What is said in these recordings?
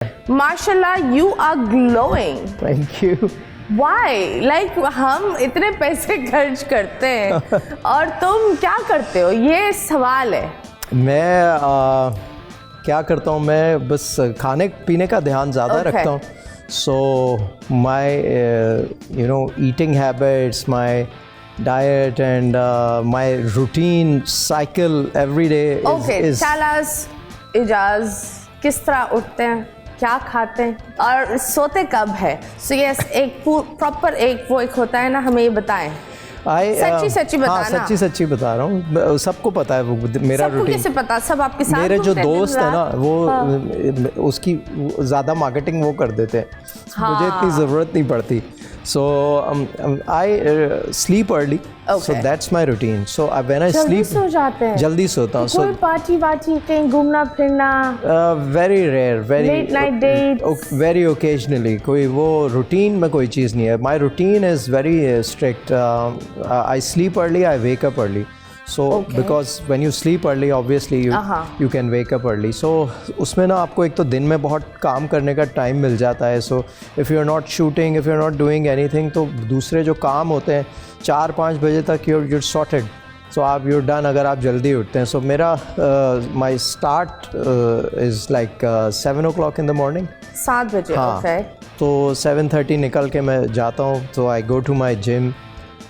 माशाल्लाह, you are glowing. Thank you. Why? Like हम इतने पैसे खर्च करते हैं और तुम क्या करते हो, ये सवाल है। मैं क्या करता हूँ, मैं बस खाने पीने का ध्यान ज़्यादा रखता हूँ। So my eating habits, my diet and my routine cycle every day is tell us, Ejaz, किस तरह उठते हैं, क्या खाते हैं और सोते कब है? So yes, एक प्रॉपर एक होता है ना, हमें ये बताएं। सच्ची बताना। हाँ, सच्ची बता रहा हूँ, सबको पता है वो मेरा रूटीन। कैसे पता? सब आपके साथ मेरे जो दोस्त है ना, वो उसकी ज़्यादा मार्केटिंग वो कर देते हैं। मुझे इतनी ज़रूरत नहीं पड़ती। So I sleep early. Okay. So that's my routine. So when I sleep, सो जाते हैं? जल्दी सोता हूँ। कोई पार्टी कहीं घूमना फिरना? Very rare, very late night dates. Very occasionally. कोई वो routine में कोई चीज़ नहीं है। My routine is very strict. I sleep early, I wake up early. So because when you sleep early, obviously you can wake up early. So उसमें ना आपको एक तो दिन में बहुत काम करने का टाइम मिल जाता है. So if you're not shooting, if you're not doing anything, तो दूसरे जो काम होते हैं 4-5 बजे तक you're sorted. So you're done अगर आप जल्दी उठते हैं. So मेरा my start is like 7 o'clock in the morning. 7 बजे. हाँ, तो 7:30 निकल के मैं जाता हूँ. So I go to my gym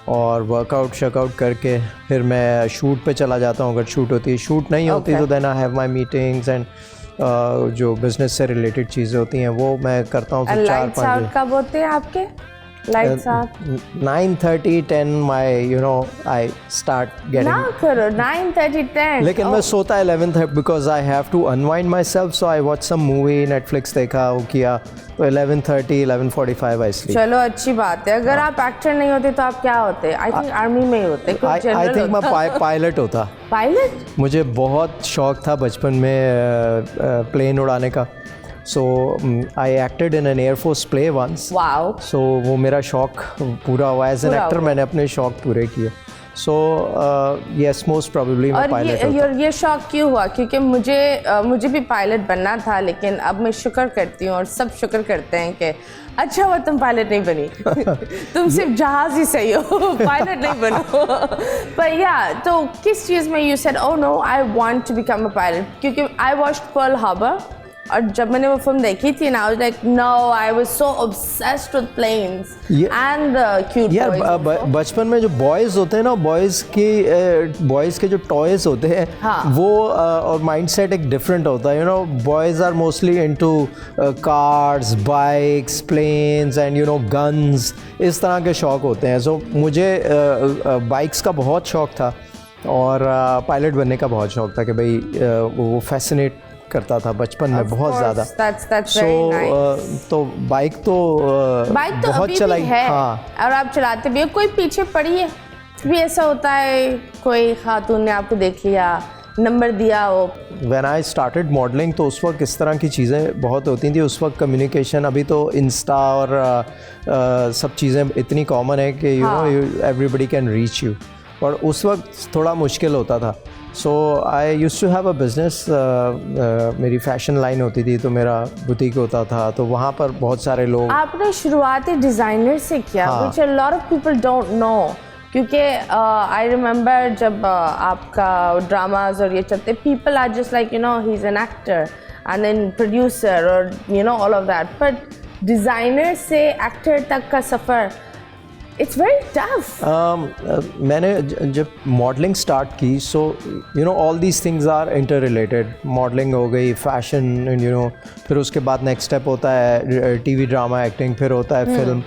और वर्कआउट शर्कआउट करके फिर मैं शूट पे चला जाता हूँ अगर शूट होती है. शूट नहीं होती तो then I have my meetings and जो बिजनेस से रिलेटेड चीज़ें होती हैं वो मैं करता हूँ. फिर 4-5 कब होते हैं आपके lights out? 9:30, 10 I start getting. ना करो 9:30, 10. लेकिन मैं सोता 11:30 because I have to unwind myself, so I watch some movie, Netflix देखा वो किया, तो 11:30, 11:45 I sleep. चलो अच्छी बात है. अगर आप एक्टर नहीं होते तो आप क्या होते? आई थिंक आर्मी में ही होते. I think मैं पायलट होता. पायलट? मुझे बहुत शौक था बचपन में प्लेन उड़ाने का. So I acted in an Air Force play once. Wow. So वो मेरा शौक पूरा हुआ. As an actor मैंने अपने शौक पूरे किए. So yes, most probably मैं पायलट होता. और ये शौक क्यों हुआ? क्योंकि मुझे भी पायलट बनना था, लेकिन अब मैं शुक्र करती हूँ और सब शुक्र करते हैं कि अच्छा हुआ तुम पायलट नहीं बनी. तुम सिर्फ जहाज ही सही हो, पायलट नहीं बनो. पर या तो किस चीज़ में you said oh no I want to become a pilot? क्योंकि I watched Pearl Harbor और जब मैंने वो फिल्म देखी थी ना, I was like no, I was so obsessed with planes and cute boys. यार बचपन में जो बॉयज़ होते हैं ना, बॉयज़ के जो टॉयज़ होते हैं वो और माइंडसेट एक डिफरेंट होता है. Boys are mostly into cars, bikes, planes and guns, इस तरह के शौक होते हैं. सो मुझे बाइक्स का बहुत शौक था और पायलट बनने का बहुत शौक था कि भाई वो फैसिनेट करता था बचपन में बहुत ज़्यादा. तो बाइक तो बहुत चलाई. हाँ, और आप चलाते भी हो. कोई पीछे पड़ी है भी ऐसा होता है, कोई खातून ने आपको देख लिया, नंबर दिया हो? When I started modeling तो उस वक्त इस तरह की चीज़ें बहुत होती थी. उस वक्त कम्युनिकेशन, अभी तो इंस्टा और सब चीज़ें इतनी कॉमन है कि एवरीबडी कैन रीच यू, और उस वक्त थोड़ा मुश्किल होता था. So I used to have a business. मेरी फ़ैशन लाइन होती थी तो मेरा बुटीक होता था, तो वहाँ पर बहुत सारे लोग. आपने शुरुआती डिज़ाइनर से किया, which a lot of people don't know. क्योंकि आई रिमेंबर जब आपका ड्रामाज और ये चलते, people are just like he is an actor and then producer और all of that. But designer से एक्टर तक का सफ़र, It's very tough. मैंने जब मॉडलिंग स्टार्ट की, सो all these things are interrelated. Modelling हो गई, फैशन, फिर उसके बाद नेक्स्ट स्टेप होता है टीवी ड्रामा एक्टिंग, फिर होता है फिल्म.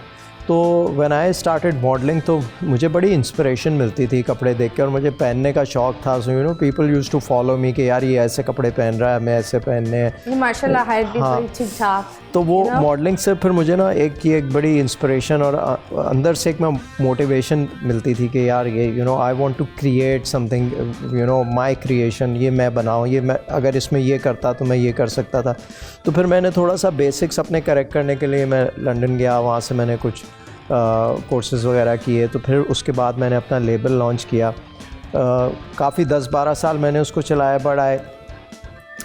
तो व्हेन आई स्टार्टेड मॉडलिंग तो मुझे बड़ी इंस्पिरेशन मिलती थी कपड़े देख के, और मुझे पहनने का शौक था. So people used to follow me कि यार ये ऐसे कपड़े पहन रहा है, मैं ऐसे पहनने हैं. माशाल्लाह हाइट भी बड़ी ठीक ठाक. तो वो मॉडलिंग से फिर मुझे ना एक बड़ी इंस्पिरेशन और अंदर से एक मोटिवेशन मिलती थी कि यार ये I want to create something, my creation, ये मैं बनाऊँ, ये मैं अगर इसमें ये करता तो मैं ये कर सकता था. तो फिर मैंने थोड़ा सा बेसिक्स अपने करेक्ट करने के लिए मैं लंदन गया, वहाँ से मैंने कुछ कोर्सेज़ वगैरह किए. तो फिर उसके बाद मैंने अपना लेबल लॉन्च किया. काफ़ी 10-12 साल मैंने उसको चलाया. But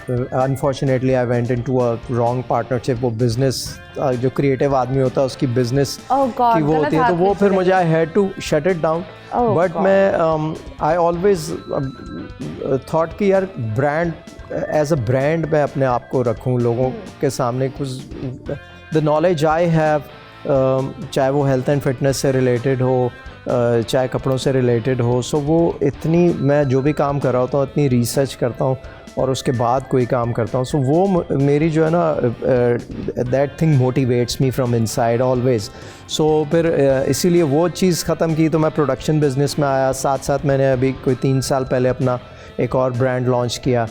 unfortunately I went into a wrong partnership. वो बिजनेस जो क्रिएटिव आदमी होता है उसकी बिजनेस की वो होती है, तो वो फिर मुझे I had to shut it down. But मैं आई ऑलवेज थॉट कि यार ब्रांड एज अ ब्रांड मैं अपने आप को रखूं लोगों के सामने। कुछ द नॉलेज आई हैव, चाहे वो हेल्थ एंड फिटनेस से रिलेटेड हो, चाहे कपड़ों से रिलेटेड हो, सो वो इतनी, मैं जो भी काम कर रहा होता हूँ इतनी रिसर्च करता हूँ और उसके बाद कोई काम करता हूँ। सो वो मेरी जो है ना, that thing motivates me from inside always. So फिर इसीलिए वो चीज़ ख़त्म की तो मैं प्रोडक्शन बिजनेस में आया। साथ साथ मैंने अभी कोई 3 साल पहले अपना एक और ब्रांड लॉन्च किया,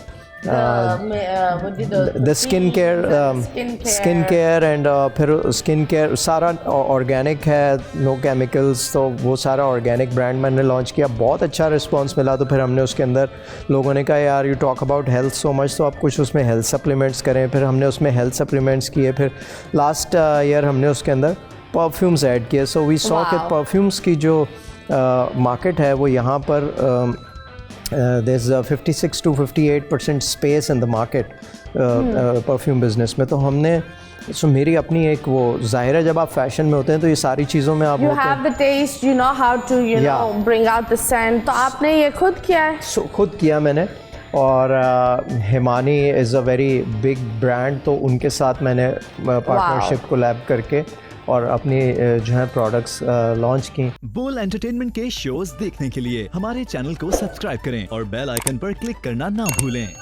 द स्किन केयर एंड फिर स्किन केयर सारा ऑर्गेनिक है, नो केमिकल्स, तो वो सारा ऑर्गेनिक ब्रांड मैंने लॉन्च किया। बहुत अच्छा रिस्पांस मिला, तो फिर हमने उसके अंदर लोगों ने कहा यार you talk about health so much, तो आप कुछ उसमें हेल्थ सप्लीमेंट्स करें। फिर हमने उसमें हेल्थ सप्लीमेंट्स किए। फिर लास्ट ईयर हमने उसके अंदर परफ्यूम्स ऐड किए। सो वी सॉ कि परफ्यूम्स की जो मार्केट है वो यहाँ पर there's a 56 to 58% space in the market perfume business में। तो हमने मेरी अपनी एक वो जाहिर है जब आप फैशन में होते हैं तो ये सारी चीज़ों में आप you have the taste, you know how to know bring out the scent। तो आपने ये खुद किया है? खुद किया मैंने। और Himani is a very big brand, तो उनके साथ मैंने पार्टनरशिप कोलैब करके और अपनी जो है प्रोडक्ट्स लॉन्च की। बोल एंटरटेनमेंट के शोज देखने के लिए हमारे चैनल को सब्सक्राइब करें और बेल आइकन पर क्लिक करना ना भूलें।